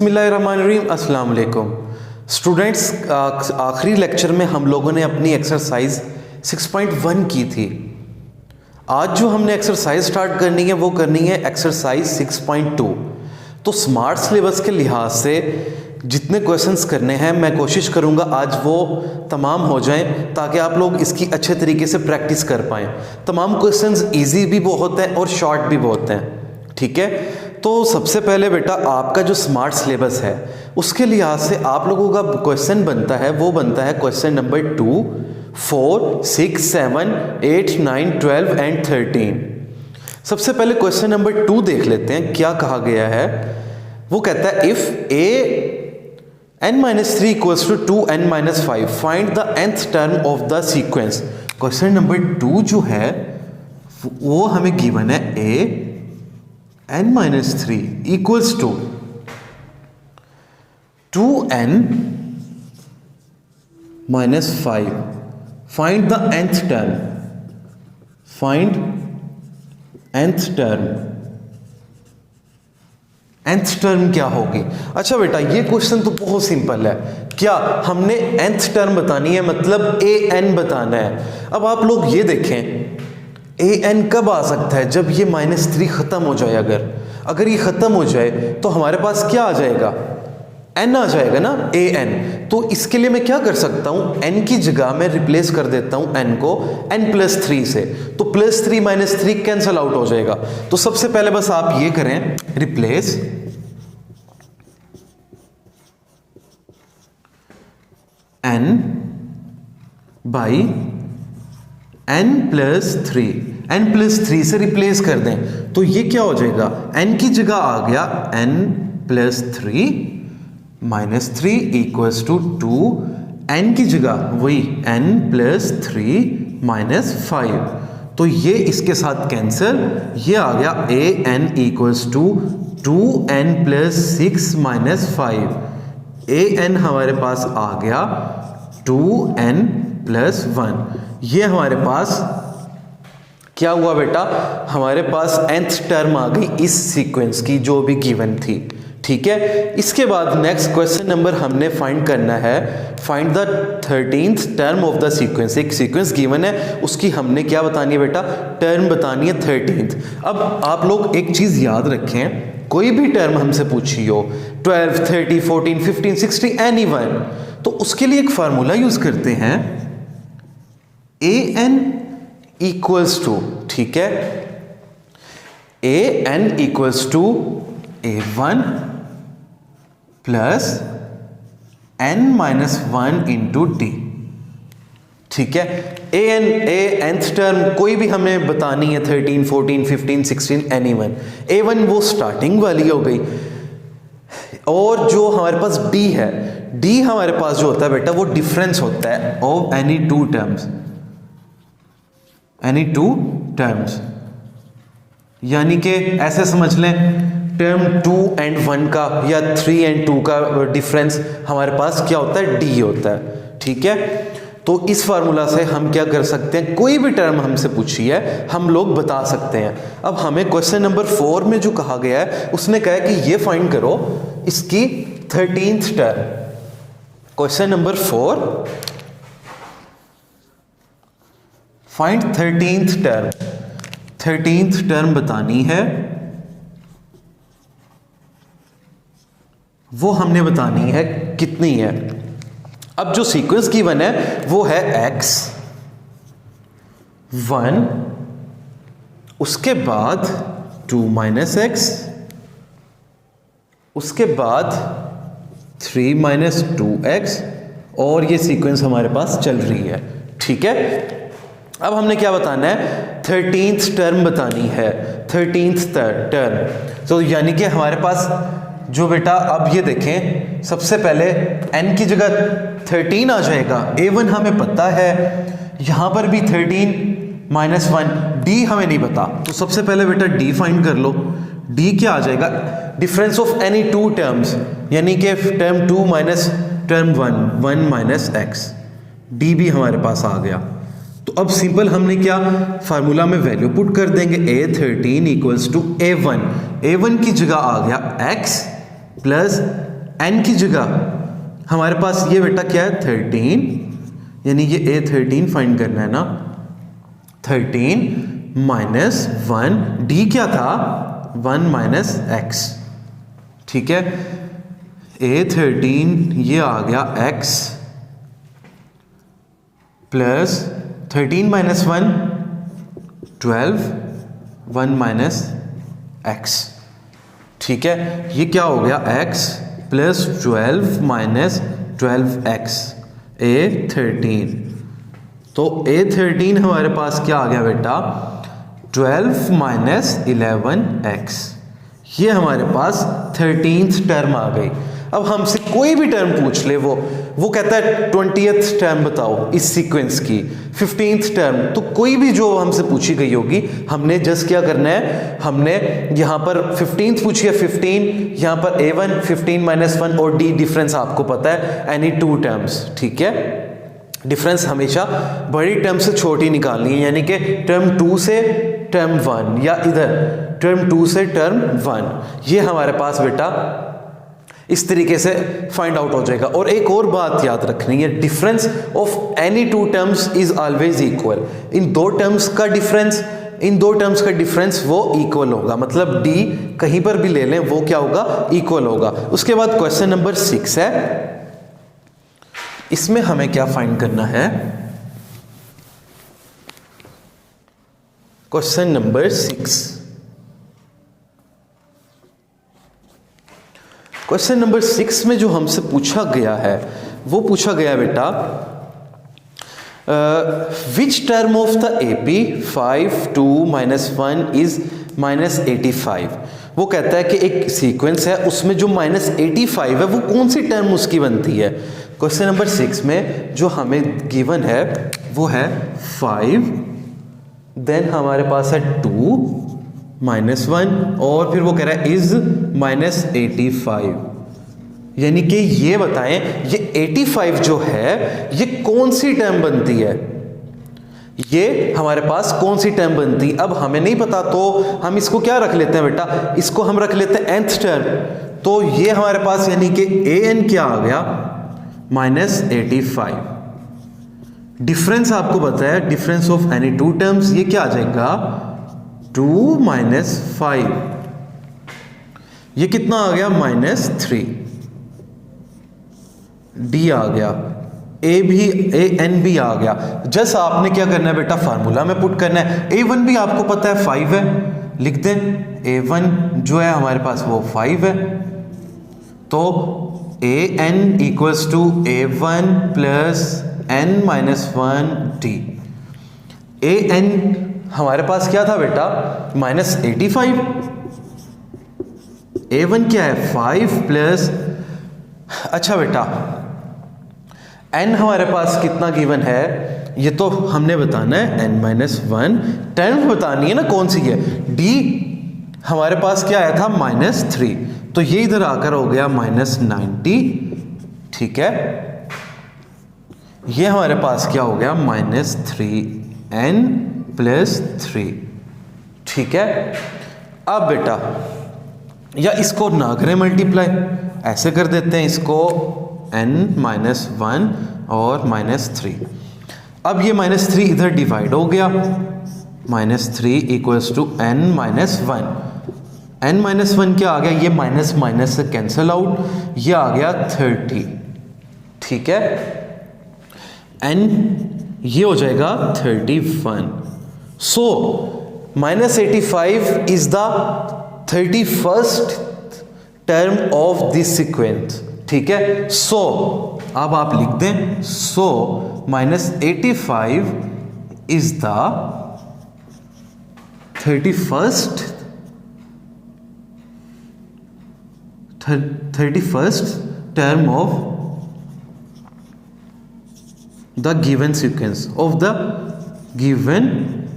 बिस्मिल्लाहिर्रहमानिर्रहीम, अस्सलाम वालेकुम स्टूडेंट्स। आखिरी लेक्चर में हम लोगों ने अपनी एक्सरसाइज 6.1 की थी। आज जो हमने एक्सरसाइज स्टार्ट करनी है वो करनी है एक्सरसाइज 6.2। तो स्मार्ट सिलेबस के लिहाज से जितने क्वेश्चंस करने हैं मैं कोशिश करूंगा आज वो तमाम हो जाएं ताकि आप लोग इसकी अच्छे तरीके से प्रैक्टिस कर पाएँ। तमाम क्वेश्चंस इजी भी बहुत हैं और शॉर्ट भी बहुत हैं, ठीक है। तो सबसे पहले बेटा आपका जो स्मार्ट सिलेबस है उसके लिहाज से आप लोगों का क्वेश्चन बनता है वो बनता है क्वेश्चन नंबर 2, 4, 6, 7, 8, 9, 12 एंड 13। सबसे पहले क्वेश्चन नंबर 2 देख लेते हैं क्या कहा गया है। वो कहता है if n-3 equals to 2n-5 find the nth term of the sequence. Question number 2 जो है वो हमें गिवन है n-3 equals to 2n-5 find the nth term, find nth term। nth term क्या होगी? अच्छा बेटा ये क्वेश्चन तो बहुत सिंपल है। क्या हमने nth टर्म बतानी है, मतलब an बताना है। अब आप लोग ये देखें an कब आ सकता है? जब ये -3 ख़त्म हो जाए। अगर ये ख़त्म हो जाए तो हमारे पास क्या आ जाएगा? n आ जाएगा ना, an। तो इसके लिए मैं क्या कर सकता हूँ, n की जगह मैं रिप्लेस कर देता हूँ n को n+3 से। तो +3 -3 कैंसल आउट हो जाएगा। तो सबसे पहले बस आप ये करें, रिप्लेस n बाई n+3 से रिप्लेस कर दें तो ये क्या हो जाएगा? n की जगह आ गया n+3 -3 इक्वल्स टू 2, n की जगह वही n+3 -5। तो ये इसके साथ कैंसिल, ये आ गया an equals to 2n+6 -5। an हमारे पास आ गया 2n+1। ये हमारे पास क्या हुआ बेटा? हमारे पास nth टर्म आ गई इस सीक्वेंस की जो भी गिवन थी, ठीक है। इसके बाद नेक्स्ट क्वेश्चन नंबर हमने फाइंड करना है, find the 13th term of the sequence. एक सीक्वेंस गिवन है उसकी हमने क्या बतानी है बेटा? टर्म बतानी है 13th। अब आप लोग एक चीज याद रखें, कोई भी टर्म हमसे पूछी हो 12, 30, 14, 15, 16 एनी वन, तो उसके लिए एक फार्मूला यूज करते हैं an इक्वल्स टू, ठीक है, an equals to a1 plus n-1 into D, ठीक है। nth टर्म कोई भी हमें बतानी है 13, 14, 15, 16 एनी वन। a1 वो स्टार्टिंग वाली हो गई, और जो हमारे पास d है, d हमारे पास जो होता है बेटा वो डिफरेंस होता है ऑफ एनी टू टर्म्स। यानी कि ऐसे समझ लें टर्म 2 एंड 1 का या 3 एंड 2 का डिफरेंस हमारे पास क्या होता है? d होता है, ठीक है। तो इस फार्मूला से हम क्या कर सकते हैं, कोई भी टर्म हमसे पूछी है हम लोग बता सकते हैं। अब हमें क्वेश्चन नंबर 4 में जो कहा गया है उसने कहा है कि ये फाइंड करो इसकी 13th term. Question number 4, find 13th term बतानी है, वो हमने बतानी है कितनी है। अब जो सीक्वेंस गिवन है वो है x1, उसके बाद 2 - x, उसके बाद 3 - 2x, और ये सीक्वेंस हमारे पास चल रही है, ठीक है। अब हमने क्या बताना है? 13th टर्म बतानी है, 13th टर्म। तो यानी कि हमारे पास जो बेटा, अब ये देखें, सबसे पहले n की जगह 13 आ जाएगा। a1 हमें पता है, यहां पर भी 13 -1, d हमें नहीं पता। तो सबसे पहले बेटा d फाइंड कर लो। d क्या आ जाएगा? Difference of any two terms, यानी कि term 2 minus term 1 - x, d भी हमारे पास आ गया। तो अब सिंपल हमने क्या फार्मूला में वैल्यू पुट कर देंगे, a13 इक्वल्स टू a1 की जगह आ गया x प्लस n की जगह हमारे पास ये बेटा क्या है 13, यानी ये A13 फाइंड करना है ना। 13 माइनस 1, d क्या था 1 माइनस x, ठीक है। A13 ये आ गया x plus 13 minus 1 12, 1 minus x, ठीक है। ये क्या हो गया x plus 12 minus 12x, A13। तो A13 हमारे पास क्या आ गया बेटा 12 माइनस 11x, ये हमारे पास 13th टर्म आ गई। अब हमसे कोई भी टर्म पूछ ले, वो कहता है 20th टर्म बताओ इस सीक्वेंस की, 15th टर्म, तो कोई भी जो हमसे पूछी गई होगी, हमने जस्ट क्या करना है, हमने यहाँ पर 15th पूछी है 15, यहाँ पर A1 15 माइनस 1 और D डिफरेंस आपको पता है एनी टू टर्म्स, ठीक है। डिफरेंस हमेशा बड़ी टर्म से छोटी निकालनी है, यानी कि टर्म 2 से टर्म 1 या इधर टर्म 2 से टर्म 1, ये हमारे पास बेटा इस तरीके से फाइंड आउट हो जाएगा। और एक और बात याद रखनी है, difference of any two terms is always equal. इन दो टर्म्स का डिफरेंस वो इक्वल होगा, मतलब d कहीं पर भी ले लें वो क्या होगा इक्वल होगा। उसके बाद क्वेश्चन नंबर 6 है, इसमें हमें क्या फाइंड करना है, क्वेश्चन नंबर 6। क्वेश्चन नंबर 6 में जो हमसे पूछा गया है वो पूछा गया बेटा which term of the AP 5 2 minus 1 is minus 85। वो कहता है कि एक सीक्वेंस है उसमें जो माइनस 85 है वो कौन सी टर्म उसकी बनती है। क्वेश्चन नंबर 6 में जो हमें गिवन है वो है 5, देन हमारे पास है 2 माइनस 1 और फिर वो कह रहा है इज माइनस 85, यानी कि ये बताएं ये 85 जो है ये कौन सी टर्म बनती है, ये हमारे पास कौन सी टर्म बनती। अब हमें नहीं पता तो हम इसको क्या रख लेते हैं बेटा, इसको हम रख लेते हैं nth टर्म। तो ये हमारे पास यानी कि an क्या आ गया माइनस 85। डिफरेंस आपको पता है, difference of any two terms, ये क्या आ जाएगा 2 माइनस 5, ये कितना आ गया माइनस 3, d आ गया, an भी आ गया। जस्ट आपने क्या करना है बेटा फार्मूला में पुट करना है। A1 भी आपको पता है 5 है, लिख दें A1 जो है हमारे पास वो 5 है, तो an equals to A1 plus n minus 1 d। an हमारे पास क्या था बेटा माइनस 85, A1 क्या है 5 प्लस, अच्छा बेटा n हमारे पास कितना गिवन है ये तो हमने बताना है n माइनस 1, टर्म बतानी है ना कौन सी है। d हमारे पास क्या आया था माइनस 3, तो ये इधर आकर हो गया माइनस 90, ठीक है। ये हमारे पास क्या हो गया माइनस 3n प्लस 3, ठीक है। अब बेटा या इसको ना करें मल्टीप्लाई, ऐसे कर देते हैं इसको n माइनस 1 और माइनस 3। अब ये माइनस 3 इधर डिवाइड हो गया, minus 3 equals to n minus 1, n minus 1 क्या आ गया, ये माइनस माइनस से कैंसिल आउट, ये आ गया 30, ठीक है। n ये हो जाएगा 31। So minus 85 is the 31st term of this sequence, ठीक है। सो अब आप लिख दें, so minus 85 is the 31st term of the given sequence, of the given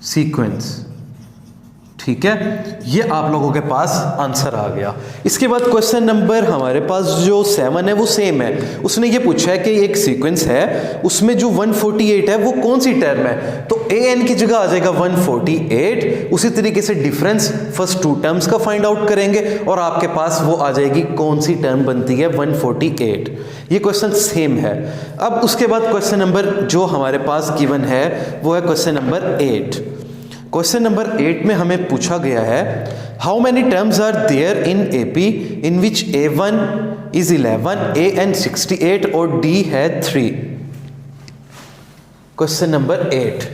sequence, ठीक है, ये आप लोगों के पास आंसर आ गया। इसके बाद क्वेश्चन नंबर हमारे पास जो 7 है वो सेम है। उसने ये पूछा है कि एक सीक्वेंस है, उसमें जो 148 है वो कौन सी टर्म है, तो an की जगह आ जाएगा 148। उसी तरीके से डिफरेंस फर्स्ट 2 टर्म्स का फाइंड आउट करेंगे और आपके पास वो आ जाएगी कौन सी टर्म बनती है 148। ये क्वेश्चन सेम है। अब उसके बाद क्वेश्चन नंबर जो हमारे पास गिवन है वो है क्वेश्चन नंबर 8। क्वेश्चन नंबर 8 में हमें पूछा गया है how many terms are there in AP in which a1 is 11, an 68 और d है 3। Question number 8।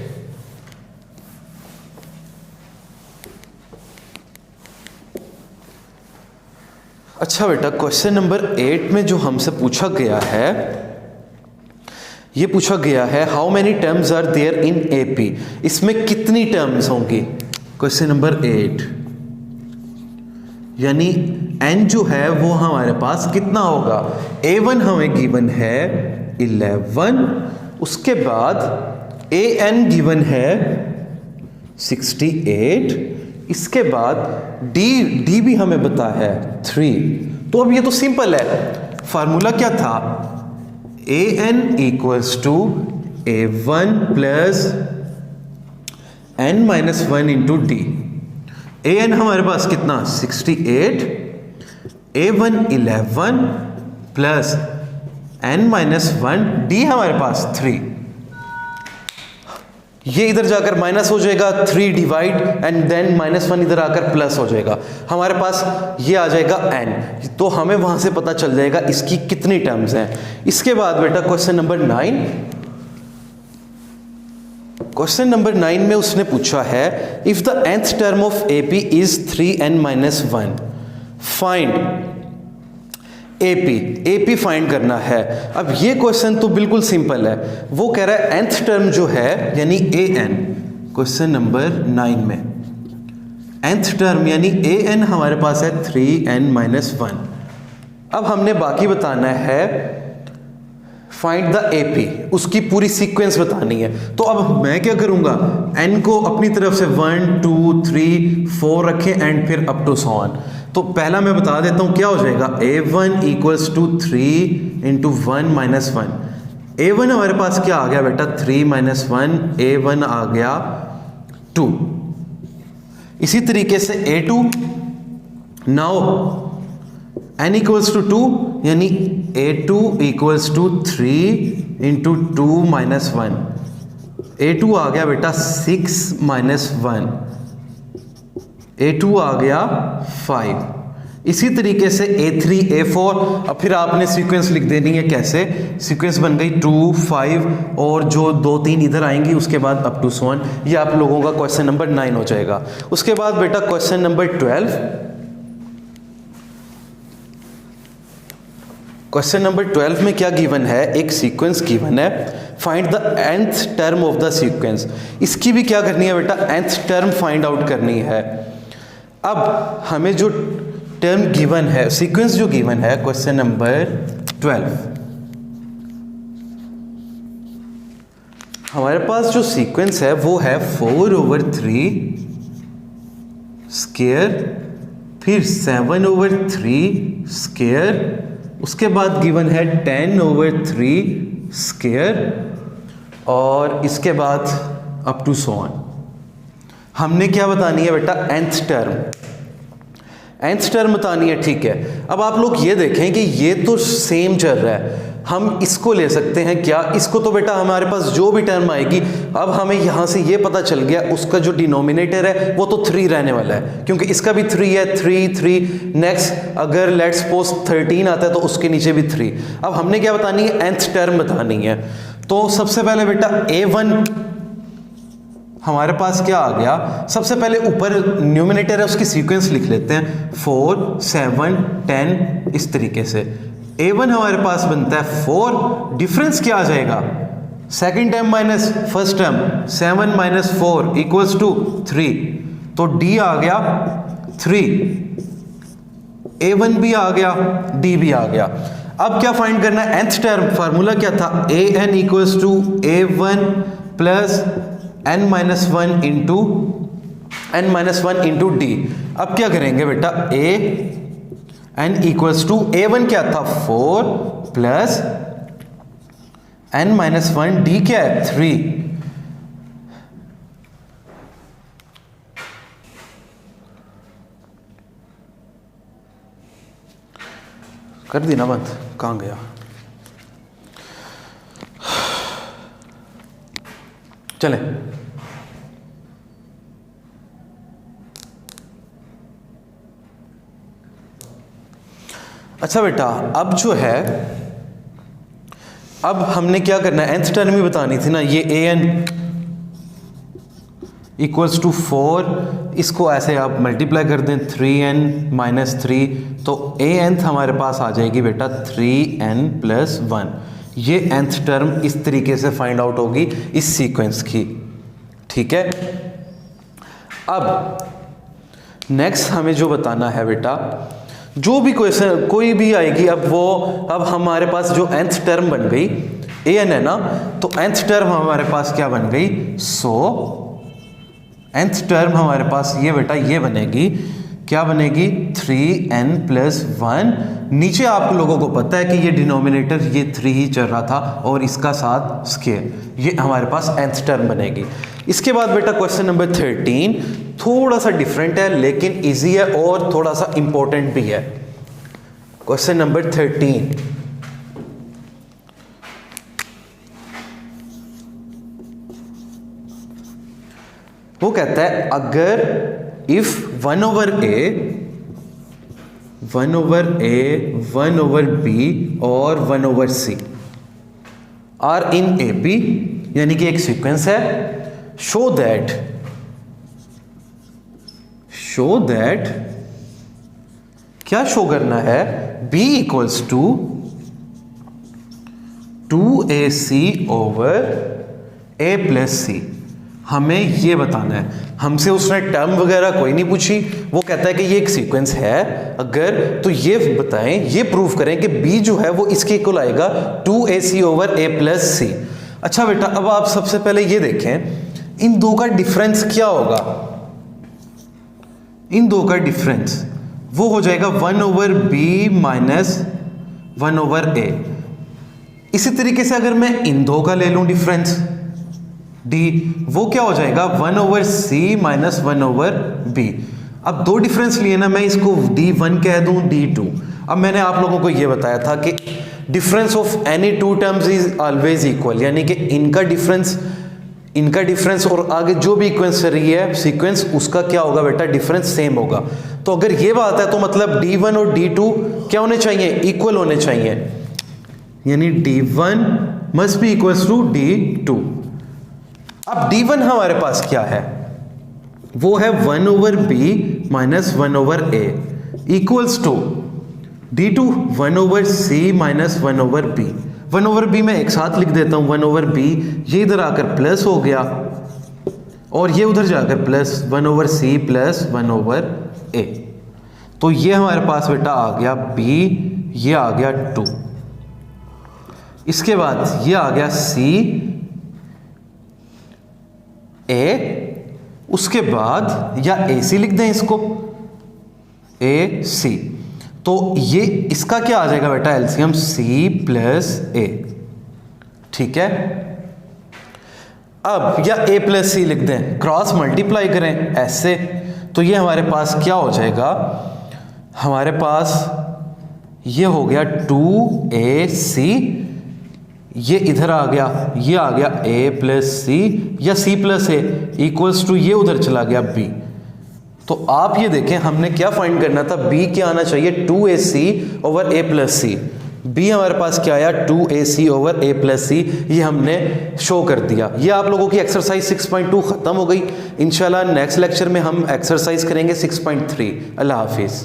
अच्छा बेटा, क्वेश्चन नंबर 8 में जो हमसे पूछा गया है, ये पूछा गया है how many terms are there in AP, इसमें कितनी टर्म्स होंगी। क्वेश्चन नंबर 8 यानी n जो है वो हमारे पास कितना होगा। a1 हमें गिवन है 11, उसके बाद an गिवन है 68, इसके बाद d भी हमें पता है 3। तो अब ये तो सिंपल है, फार्मूला क्या था, an equals to a1 plus n minus 1 into D. an हमारे पास कितना 68, a1 11 plus n minus 1, d हमारे पास 3। ये इधर जाकर माइनस हो जाएगा, 3 डिवाइड एंड देन माइनस 1 इधर आकर प्लस हो जाएगा, हमारे पास ये आ जाएगा n। तो हमें वहां से पता चल जाएगा इसकी कितनी टर्म्स हैं। इसके बाद बेटा क्वेश्चन नंबर 9। क्वेश्चन नंबर 9 में उसने पूछा है if the nth term of AP is 3n minus 1 find AP find करना है। अब ये क्वेश्चन तो बिल्कुल सिंपल है, वो कह रहा है nth टर्म जो है यानी an। क्वेश्चन नंबर 9 में nth टर्म यानी an हमारे पास है 3n माइनस 1। अब हमने बाकी बताना है फाइंड द AP, उसकी पूरी सीक्वेंस बतानी है। तो अब मैं क्या करूंगा, n को अपनी तरफ से 1 2 3 4 रखें एंड फिर अप टू सो ऑन। तो पहला मैं बता देता हूं क्या हो जाएगा, a1 equals to 3 into 1 minus 1। a1 हमारे पास क्या आ गया बेटा 3 माइनस 1, a1 आ गया 2। इसी तरीके से a2, now n equals to 2 यानी a2 equals to 3 into 2 minus 1। a2 आ गया बेटा 6 माइनस 1, a2 आ गया 5। इसी तरीके से a3 a4। अब फिर आपने सीक्वेंस लिख देनी है, कैसे सीक्वेंस बन गई 2 5 और जो 2 3 इधर आएंगी उसके बाद अप टू सो ऑन। ये आप लोगों का क्वेश्चन नंबर 9 हो जाएगा। उसके बाद बेटा क्वेश्चन नंबर 12। क्वेश्चन नंबर 12 में क्या गिवन है, एक सीक्वेंस गिवन है, find the nth term of the sequence. इसकी भी क्या करनी है बेटा, nth टर्म फाइंड आउट करनी है। अब हमें जो टर्म गिवन है, सीक्वेंस जो गिवन है क्वेश्चन नंबर 12, हमारे पास जो सीक्वेंस है वो है 4/3 स्क्वायर, फिर 7/3 स्क्वायर, उसके बाद गिवन है 10/3 स्क्वायर और इसके बाद अप टू सो ऑन। हमने क्या बतानी है बेटा, nth टर्म बतानी है, ठीक है। अब आप लोग ये देखें कि ये तो सेम चल रहा है, हम इसको ले सकते हैं क्या, इसको तो बेटा हमारे पास जो भी टर्म आएगी, अब हमें यहाँ से ये पता चल गया उसका जो डिनोमिनेटर है वो तो 3 रहने वाला है, क्योंकि इसका भी 3 है, 3 नेक्स्ट अगर लेट्स सपोज 13 आता है तो उसके नीचे भी 3। अब हमने क्या बतानी है, nth टर्म बतानी है। तो सबसे पहले बेटा a1 हमारे पास क्या आ गया, सबसे पहले ऊपर न्यूमिनेटर है उसकी सीक्वेंस लिख लेते हैं 4 7 10 इस तरीके से। a1 हमारे पास बनता है 4, डिफरेंस क्या आ जाएगा, second term minus first term, 7 minus 4 equals to 3, तो d आ गया 3, a1 भी आ गया, d भी आ गया। अब क्या फाइंड करना है, nth टर्म, फार्मूला क्या था, an equals to a1 plus n minus 1 into n minus one into D. अब क्या करेंगे बेटा, ए n इक्वल्स टू a1 क्या था 4 plus n minus one, D क्या है 3। कर दी ना बंद, कहाँ गया? चले, अच्छा बेटा, अब जो है, अब हमने क्या करना है, nth टर्म ही बतानी थी ना। ये an इक्वल्स टू 4, इसको ऐसे आप मल्टीप्लाई कर दें 3n माइनस 3, तो anth हमारे पास आ जाएगी बेटा 3n प्लस 1। ये nth टर्म इस तरीके से फाइंड आउट होगी इस सीक्वेंस की, ठीक है। अब नेक्स्ट हमें जो बताना है बेटा, जो भी क्वेश्चन कोई भी आएगी, अब हमारे पास जो nth टर्म बन गई an है ना, तो nth टर्म हमारे पास क्या बन गई, nth टर्म हमारे पास ये बेटा ये बनेगी, क्या बनेगी 3n प्लस 1। नीचे आप लोगों को पता है कि ये डिनोमिनेटर ये 3 ही चल रहा था और इसका साथ स्क्वायर, ये हमारे पास nth टर्म बनेगी। इसके बाद बेटा क्वेश्चन नंबर 13 थोड़ा सा डिफरेंट है लेकिन इजी है और थोड़ा सा इंपॉर्टेंट भी है। क्वेश्चन नंबर 13, वो कहता है अगर if 1 over a, 1 over a, 1 over b और 1 over c are in AP, यानी कि एक सीक्वेंस है, शो दैट क्या शो करना है, b equals to 2ac over a plus c। हमें ये बताना है, हमसे उसने टर्म वगैरह कोई नहीं पूछी, वो कहता है कि ये एक सीक्वेंस है अगर, तो ये बताएं, ये प्रूव करें कि b जो है वो इसके इक्वल आएगा 2ac over a plus c। अच्छा बेटा, अब आप सबसे पहले ये देखें इन दो का डिफरेंस क्या होगा। इन दो का डिफरेंस वो हो जाएगा 1 over b minus 1 over a। इसी तरीके से अगर मैं इन दो का ले लूं डिफरेंस d, वो क्या हो जाएगा 1 over c minus 1 over b। अब दो डिफरेंस लिए ना, मैं इसको d1 कह दूं d2। अब मैंने आप लोगों को ये बताया था कि difference of any two terms is always equal, यानी कि इनका डिफरेंस और आगे जो भी इक्वेंस रही है सीक्वेंस, उसका क्या होगा बेटा, डिफरेंस सेम होगा। तो अगर ये बात है तो मतलब d1 और d2 क्या होने चाहिए, इक्वल होने चाहिए, यानी d1 must be equals to d2। अब d1 हमारे पास क्या है, वो है 1 over b minus 1 over a equals to d2 1 over c minus 1 over b। 1 over b मैं एक साथ लिख देता हूं, 1 ओवर b, ये इधर आकर प्लस हो गया और ये उधर जाकर plus 1 over c plus 1 over a। तो ये हमारे पास बेटा आ गया b, ये आ गया 2, इसके बाद ये आ गया c a, उसके बाद या AC लिख दें इसको, AC। तो ये इसका क्या आ जाएगा बेटा एलसीएम, C प्लस A, ठीक है। अब या A प्लस C लिख दें, क्रॉस मल्टीप्लाई करें ऐसे, तो ये हमारे पास क्या हो जाएगा, हमारे पास ये हो गया 2AC, ये इधर आ गया, ये आ गया a प्लस सी या c plus A equals to ये उधर चला गया b। तो आप ये देखें हमने क्या फाइंड करना था, b क्या आना चाहिए 2ac over a plus C. b हमारे पास क्या आया 2ac ओवर a प्लस सी, ये हमने शो कर दिया। ये आप लोगों की एक्सरसाइज 6.2 खत्म हो गई। इंशाल्लाह नेक्स्ट लेक्चर में हम एक्सरसाइज करेंगे 6.3। अल्लाह हाफिज़।